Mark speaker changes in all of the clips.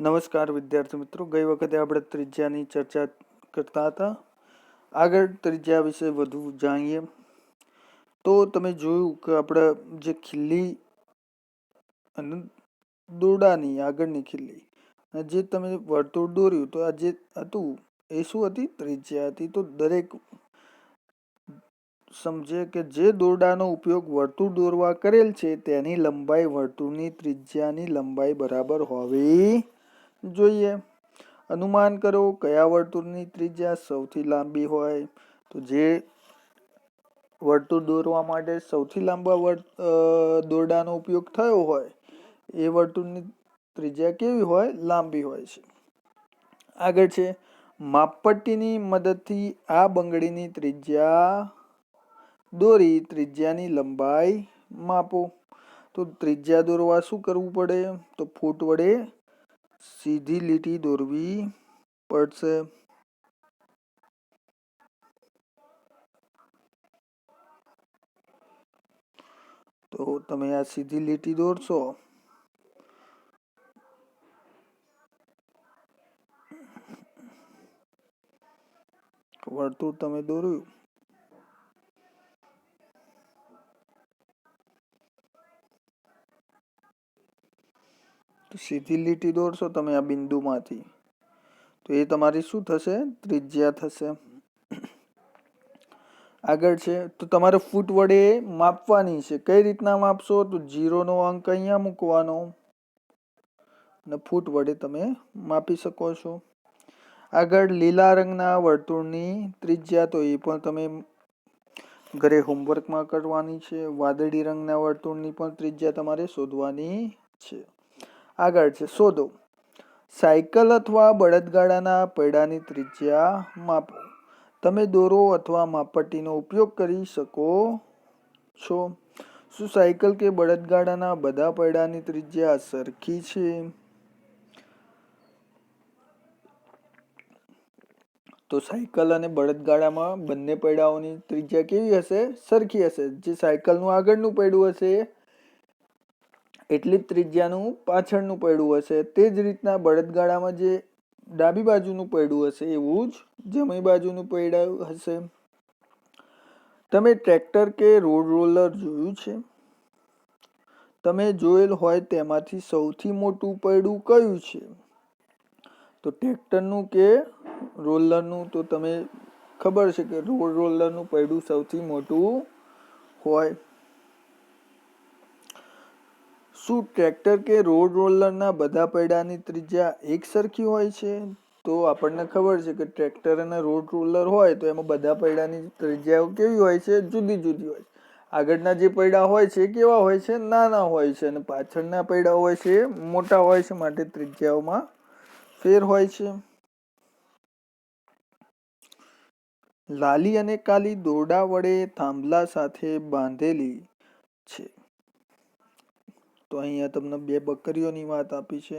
Speaker 1: નમસ્કાર વિદ્યાર્થી મિત્રો, ગઈ વખતે આપણે ત્રિજ્યાની ચર્ચા કરતા હતા. આગળ ત્રિજ્યા વિશે વધુ જાણીએ તો તમે જોયું કે આપણે જે ખીલ્લી અને દોરડાની આગળની ખીલ્લી જે તમે વર્તુળ દોર્યું તો આ જે હતું એ શું હતી? ત્રિજ્યા હતી. તો દરેક સમજે કે જે દોરડાનો ઉપયોગ વર્તુળ દોરવા કરેલ છે તેની લંબાઈ વર્તુળની ત્રિજ્યાની લંબાઈ બરાબર હોવી જોઈએ. અનુમાન કરો કયા વર્તુળની ત્રિજ્યા સૌથી લાંબી હોય. તો જે વર્તુળ દોરવા માટે સૌથી લાંબા દોરડાનો ઉપયોગ થયો હોય એ વર્તુળની ત્રિજ્યા કેવી હોય? લાંબી હોય છે. આગળ છે માપપટ્ટીની મદદથી આ બંગડીની ત્રિજ્યા દોરી ત્રિજ્યાની લંબાઈ માપો. તો ત્રિજ્યા દોરવા શું કરવું પડે? તો ફૂટ વડે સીધી લીટી દોરવી પડશે. તો તમે આ સીધી લીટી દોરશો વર્તુળ તમે દોર્યું તો સીધી લીટી દોરશો તમે આ બિંદુમાંથી તો એ તમારી શું થશે? ત્રિજ્યા થશે. આગળ છે તો તમારે ફૂટ વડે માપવાની છે. કઈ રીતના માપશો? તો 0 નો અંક અહીંયા મૂકવાનો અને ફૂટ વડે તમે માપી શકો છો. આગળ લીલા રંગના વર્તુળની ત્રિજ્યા તો એ પણ તમે ઘરે હોમવર્કમાં કરવાની છે. વાદળી રંગના વર્તુળની પણ ત્રિજ્યા તમારે શોધવાની છે. આગળ છે શોધો સાયકલ અથવા બળદગાડાના પૈડાની ત્રિજ્યા માપો. તમે દોરો અથવા માપપટ્ટીનો ઉપયોગ કરી શકો છો. શું સાયકલ કે બળદગાડાના બધા પૈડાની ત્રિજ્યા સરખી છે? તો સાયકલ અને બળદગાડામાં બંને પૈડાઓની ત્રિજ્યા કેવી હશે? સરખી હશે. જે સાયકલનું આગળનું પૈડું હશે એટલી જ ત્રિજ્યાનું પાછળનું પૈડું હશે. તે જ રીતના બળદગાડામાં જે ડાબી બાજુનું પૈડું હશે એવું જ જમણી બાજુનું પૈડું હશે. તમે ટ્રેક્ટર કે રોડ રોલર જોયું છે? તમે જોયેલ હોય તેમાંથી સૌથી મોટું પૈડું કયું છે? તો ટ્રેક્ટરનું કે રોલરનું? તો તમે ખબર છે કે રોડ રોલરનું પૈડું સૌથી મોટું હોય. શું ટ્રેક્ટર કે રોડ રોલરના બધા પૈડાની ત્રિજ્યા એક સરખી હોય છે? તો આપણને ખબર છે કે ટ્રેક્ટર અને રોડ રોલર હોય તો એમાં બધા પૈડાની ત્રિજ્યાઓ કેવી હોય છે? જુદી જુદી હોય છે. આગળના જે પૈડા હોય છે કેવા હોય છે? નાના હોય છે. અને પાછળના પૈડા હોય છે મોટા હોય છે. માટે ત્રિજ્યાઓમાં ફેર હોય છે. લાલી અને કાલી દોરડા વડે થાંભલા સાથે બાંધેલી છે. તો અહીંયા તમને બે બકરીઓની વાત આપી છે.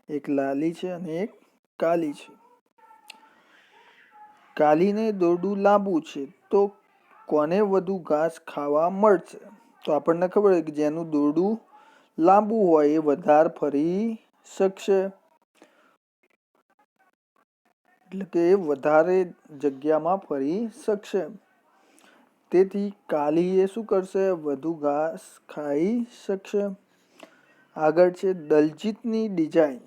Speaker 1: એક લાલી છે અને એક કાલી છે. કાલીને દોરડું લાંબુ છે તો કોને વધુ ઘાસ ખાવા મળશે? તો આપણને ખબર છે કે જેનું દોરડું લાંબુ હોય એ વધારે ફરી શકશે. એટલે કે વધારે જગ્યામાં ફરી શકશે. તેથી કાલી એ શું કરશે? વધુ ઘાસ ખાઈ શકશે. આગળ છે દલજીતની ડિઝાઇન.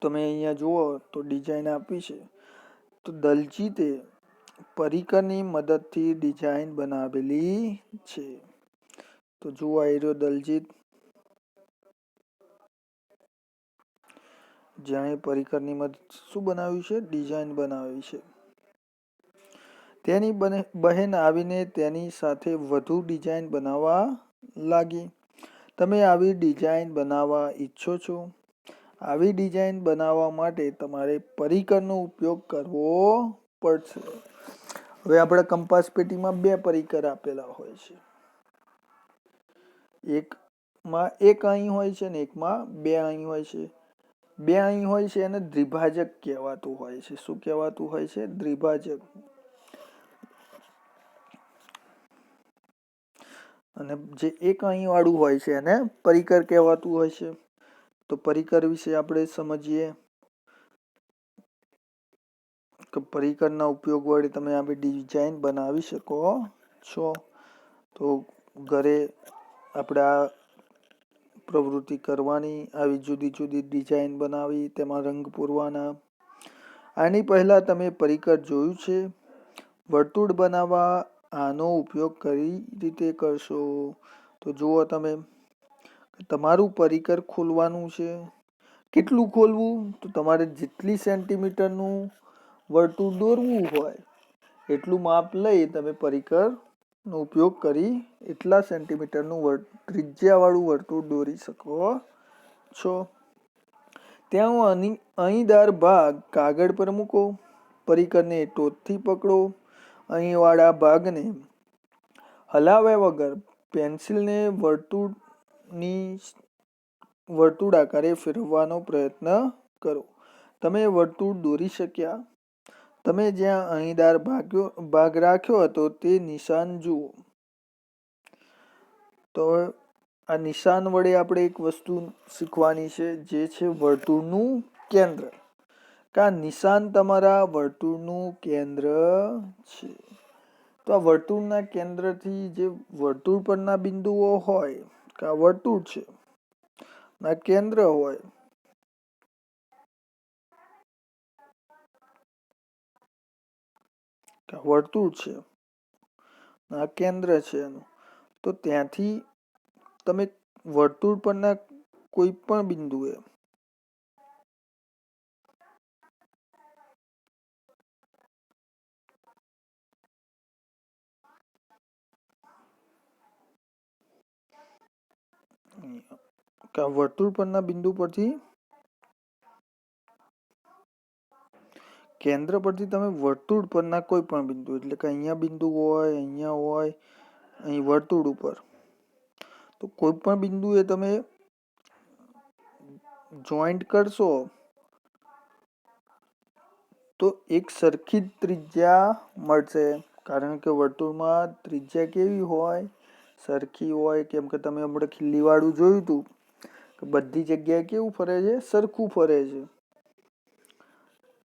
Speaker 1: તમે અહીંયા જુઓ તો ડિઝાઇન આપી છે. તો દલજીતે પરિકરની મદદથી ડિઝાઇન બનાવેલી છે. તો જુઓ આ રહ્યો દલજીત, જેણે પરિકરની મદદ શું બનાવ્યું છે? ડિઝાઇન બનાવી છે. તેની બહેન આવીને તેની સાથે વધુ ડિઝાઇન બનાવવા લાગી. તમે આવી ડિઝાઇન બનાવવા ઈચ્છો છો? આવી ડિઝાઇન બનાવવા માટે તમારે પરિકરનો ઉપયોગ કરવો પડશે. હવે આપણે કંપાસ પેટીમાં બે પરિકર આપેલા હોય છે. એકમાં એક અહીં હોય છે અને એકમાં બે અહીં હોય છે. બે અહીં હોય છે એને દ્વિભાજક કહેવાતું હોય છે. શું કહેવાતું હોય છે? દ્વિભાજક. અને જે એક અહીં વાળું હોય છે એને પરિકર કહેવાતું હોય છે. તો પરિકર વિશે આપણે સમજીએ કે પરિકરના ઉપયોગ વડે તમે આવી ડિઝાઇન બનાવી શકો છો. તો ઘરે આપણે આ પ્રવૃત્તિ કરવાની, આવી જુદી જુદી ડિઝાઇન બનાવી, તેમાં રંગ પૂરવાના. આની પહેલા તમે પરિકર જોયું છે? વર્તુળ બનાવવા આનો ઉપયોગ કઈ રીતે કરશો? તો જુઓ તમે, તમારું પરિકર ખોલવાનું છે. કેટલું ખોલવું? તો તમારે જેટલી સેન્ટીમીટરનું વર્તુળ દોરવું હોય એટલું માપ લઈ તમે પરિકરનો ઉપયોગ કરી એટલા સેન્ટીમીટરનું ત્રિજ્યાવાળું વર્તુળ દોરી શકો છો. ત્યાં અહીંદાર ભાગ કાગળ પર મૂકો, પરિકરને ટોચથી પકડો, અહીં વાળા ભાગને હલાવ્યા વગર પેન્સિલને વર્તુળાકારે ફેરવવાનો પ્રયત્ન કરો. તમે વર્તુળ દોરી શક્યા? તમે જ્યાં અહીંદાર ભાગ રાખ્યો હતો તે નિશાન જુઓ. તો આ નિશાન વડે આપણે એક વસ્તુ શીખવાની છે, જે છે વર્તુળનું કેન્દ્ર. કે આ નિશાન તમારા વર્તુળનું કેન્દ્ર છે. તો આ વર્તુળના કેન્દ્રથી જે વર્તુળ પરના બિંદુઓ હોય, કે આ વર્તુળ છે, આ કેન્દ્ર હોય, વર્તુળ છે, આ કેન્દ્ર છે એનું. તો ત્યાંથી તમે વર્તુળ પરના કોઈ પણ બિંદુએ વર્તુળ પરના બિંદુ પરથી કેન્દ્ર પરથી તમે વર્તુળ પરના કોઈ પણ બિંદુ, એટલે કે અહીંયા બિંદુ હોય, અહીંયા હોય, અહીં વર્તુળ ઉપર, તો કોઈ પણ બિંદુએ તમે જોઈન્ટ કરશો તો એક સરખી જ ત્રિજ્યા મળશે. કારણ કે વર્તુળમાં ત્રિજ્યા કેવી હોય? સરખી હોય. કેમ કે તમે હમણાં ખીલીવાળું જોયું હતું કે બધી જગ્યાએ કેવું ફરે છે? સરખું ફરે છે.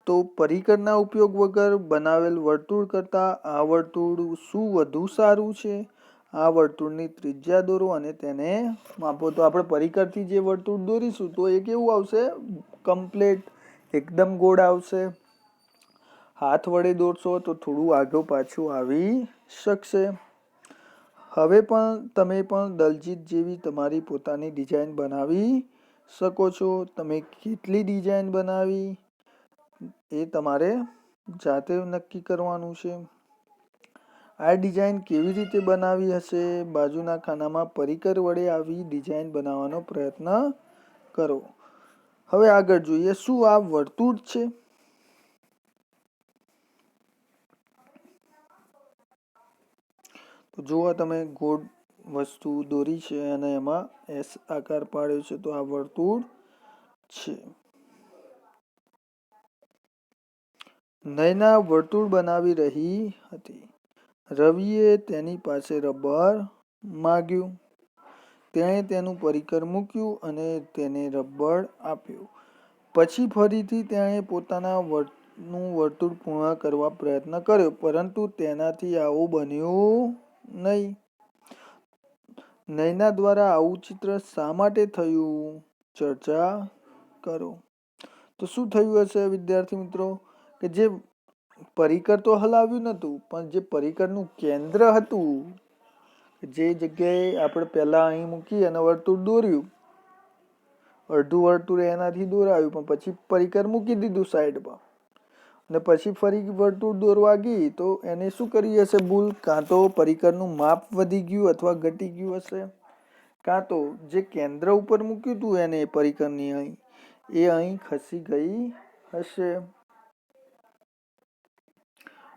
Speaker 1: તો પરિકરના ઉપયોગ વગર બનાવેલ વર્તુળ કરતા આ વર્તુળ શું વધુ સારું છે? આ વર્તુળની ત્રિજ્યા દોરો અને તેને માપો. તો આપણે પરિકરથી જે વર્તુળ દોરીશું તો એ કેવું આવશે? કમ્પ્લીટ, એકદમ ગોળ આવશે. હાથ વડે દોરશો તો થોડું આગળ પાછું આવી શકશે. હવે પણ તમે પણ દલજીત જેવી તમારી પોતાની ડિઝાઇન બનાવી શકો છો. તમે કેટલી ડિઝાઇન બનાવી એ તમારે જાતે નક્કી કરવાનું છે. આ ડિઝાઇન કેવી રીતે બનાવી હશે? બાજુના ખાનામાં પરિકર વડે આવી ડિઝાઇન બનાવવાનો પ્રયત્ન કરો. હવે આગળ જોઈએ. શું આ વર્તુળ છે? તો જુઓ તમે, ગોળ વસ્તુ દોરી છે અને એમાં એસ આકાર પાડ્યો છે, તો આ વર્તુળ છે. નયના વર્તુળ બનાવી રહી હતી. રવિએ તેની પાસે રબર માંગ્યું. તેણે તેનું પરિકર મૂક્યું અને તેને રબર આપ્યું. પછી ફરીથી તેણે પોતાના વર્તુળ પૂર્ણ કરવા પ્રયત્ન કર્યો, પરંતુ તેનાથી આવું બન્યું નહીં. નયના દ્વારા આવું ચિત્ર શા માટે થયું? ચર્ચા કરો. તો શું થયું હશે વિદ્યાર્થી મિત્રો? કે જે પરિકર તો હલાવ્યું નતું, પણ જે પરિકરનું કેન્દ્ર હતું, જે જગ્યાએ આપણે પહેલા અહીં મૂકી અને વર્તુળ દોર્યું, અડધું વર્તુળ એનાથી દોરાયું, પણ પછી પરિકર મૂકી દીધું સાઈડમાં અને પછી ફરી વર્તુળ દોરવા ગઈ, તો એને શું કરી હશે ભૂલ? કાં તો પરિકરનું માપ વધી ગયું અથવા ઘટી ગયું હશે, કાં તો જે કેન્દ્ર ઉપર મૂક્યું હતું એને પરિકરની અહીં, એ અહીં ખસી ગઈ હશે.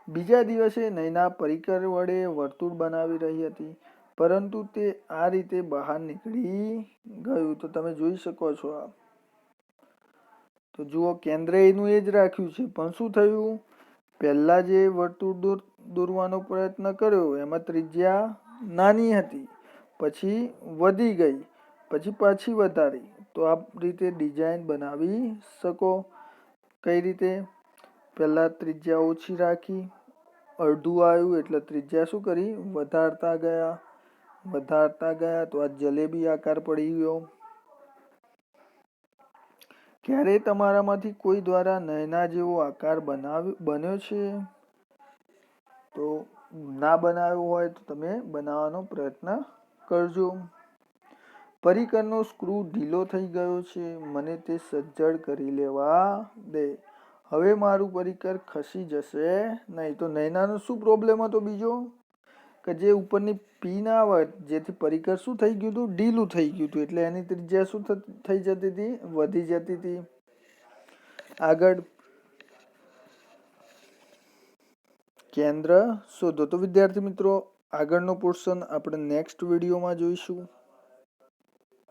Speaker 1: બીજા દિવસે નયના પરિકર વડે વર્તુળ બનાવી રહી હતી, પરંતુ તે આ રીતે બહાર નીકળી ગયું. તો તમે જોઈ શકો છો. આ તો જુઓ, કેન્દ્ર એનું એ જ રાખ્યું છે, પણ શું થયું? પહેલા જે વર્તુળ દોરવાનો પ્રયત્ન કર્યો એમાં ત્રિજ્યા નાની હતી, પછી વધી ગઈ, પછી પાછી વધારી, તો આ રીતે ડિઝાઇન બનાવી શકો. કઈ રીતે? પહેલાં ત્રિજ્યા ઓછી રાખી, અડધું આવ્યું એટલે ત્રિજ્યા શું કરી? વધારતા ગયા તો આ જલેબી આકાર પડી ગયો. ક્યારેય તમારામાંથી કોઈ દ્વારા નયના જેવો આકાર બન્યો છે? તો ના બનાવ્યો હોય તો તમે બનાવવાનો પ્રયત્ન કરજો. પરિકરનો સ્ક્રૂ ઢીલો થઈ ગયો છે, મને તે સજ્જડ કરી લેવા દે. હવે મારું પરિકર ખસી જશે નહીં. તો નયનાનો શું પ્રોબ્લેમ હતો બીજો? કે જે ઉપરની પિન આવે જેથી પરિકર શું થઈ ગયું હતું? ઢીલું થઈ ગયું હતું. એટલે એની ત્રિજ્યા શું થઈ જતી હતી? વધી જતી હતી. આગળ કેન્દ્ર શોધો. તો વિદ્યાર્થી મિત્રો આગળનો પોર્શન આપણે નેક્સ્ટ વિડીયોમાં જોઈશું.